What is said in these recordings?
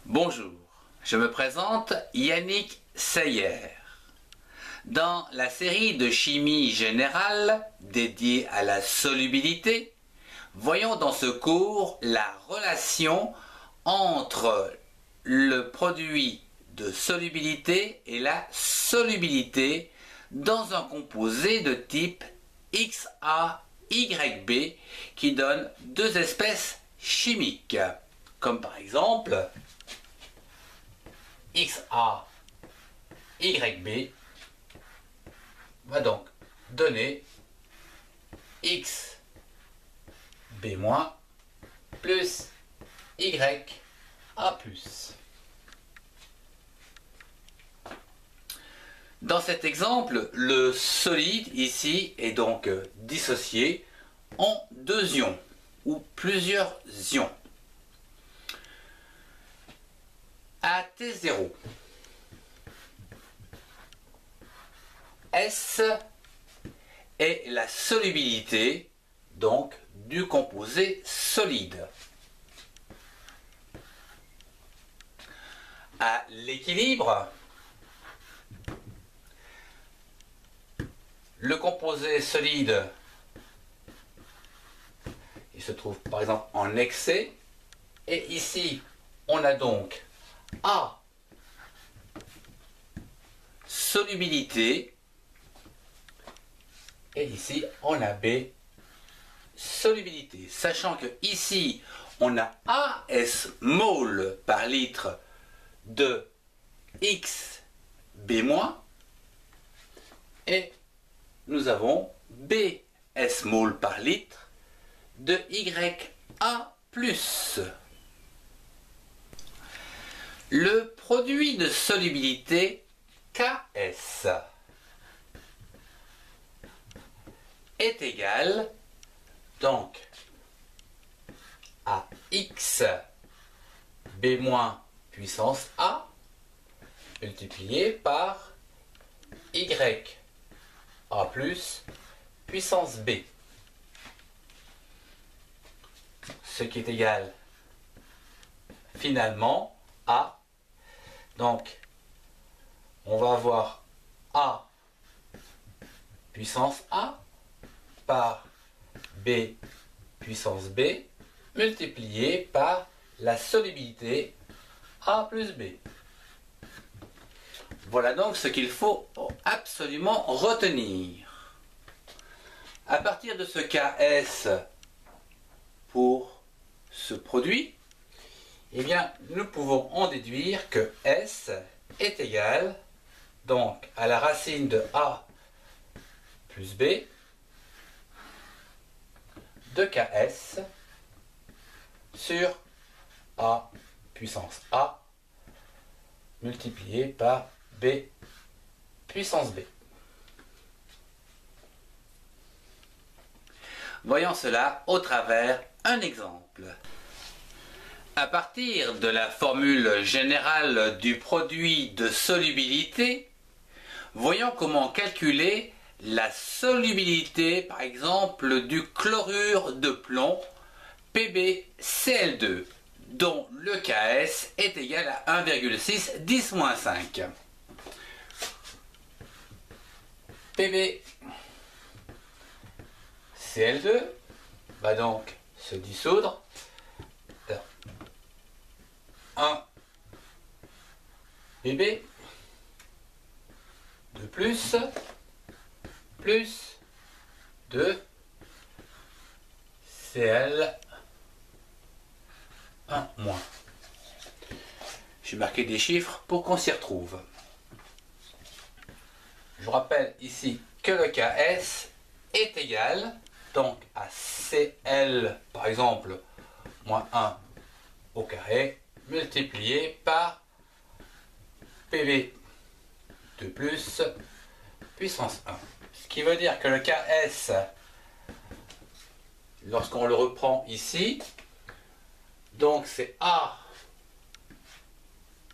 Bonjour, je me présente Yannick Seyer. Dans la série de chimie générale dédiée à la solubilité, voyons dans ce cours la relation entre le produit de solubilité et la solubilité dans un composé de type XaYB qui donne deux espèces chimiques, comme par exemple XaYB va donc donner XB- plus YA+. Dans cet exemple, le solide ici est donc dissocié en deux ions ou plusieurs ions. À T0, S est la solubilité donc du composé solide. À l'équilibre, le composé solide, il se trouve par exemple en excès, et ici on a donc A, solubilité, et ici on a B, solubilité. Sachant que ici on a AS mol par litre de XB- et nous avons BS mol par litre de YA+. Le produit de solubilité KS est égal donc à XB- puissance A multiplié par YA+ puissance B, ce qui est égal finalement à, donc on va avoir A puissance A par B puissance B multiplié par la solubilité A plus B. Voilà donc ce qu'il faut absolument retenir. À partir de ce KS pour ce produit, eh bien, nous pouvons en déduire que S est égal donc à la racine de A plus B de KS sur A puissance A multiplié par B puissance B. Voyons cela au travers un exemple. À partir de la formule générale du produit de solubilité, voyons comment calculer la solubilité, par exemple, du chlorure de plomb PbCl2, dont le Ks est égal à 1,6 10-5. PbCl2 va donc se dissoudre dans 1 Bb de plus 2 Cl 1 moins. J'ai marqué des chiffres pour qu'on s'y retrouve. Je rappelle ici que le Ks est égal donc à Cl par exemple moins 1 au carré multiplié par Pb de plus puissance 1. Ce qui veut dire que le Ks, lorsqu'on le reprend ici, donc c'est A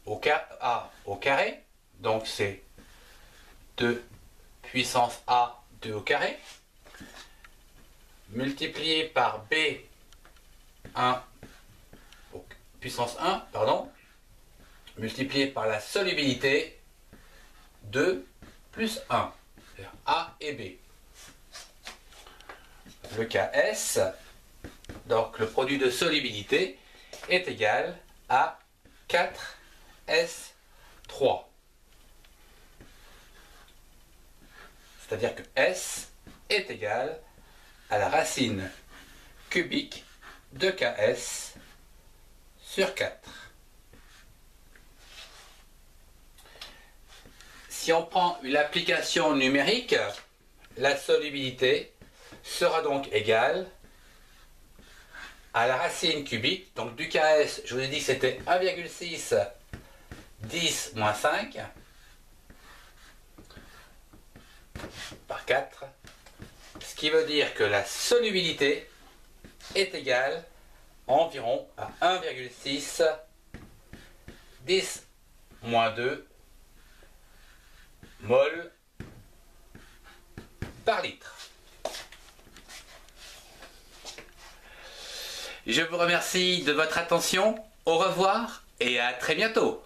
au carré, donc c'est 2 puissance A 2 au carré, multiplié par B 1 puissance 1, pardon, multiplié par la solubilité 2 plus 1, c'est-à-dire A et B. Le Ks, donc le produit de solubilité, est égal à 4S3. C'est-à-dire que S est égal à la racine cubique de Ks sur 4. Si on prend une application numérique, la solubilité sera donc égale à la racine cubique, donc du Ks, je vous ai dit que c'était 1,6 10 moins 5 par 4, ce qui veut dire que la solubilité est égale environ à 1,6 10 moins 2 mol par litre. Je vous remercie de votre attention, au revoir et à très bientôt.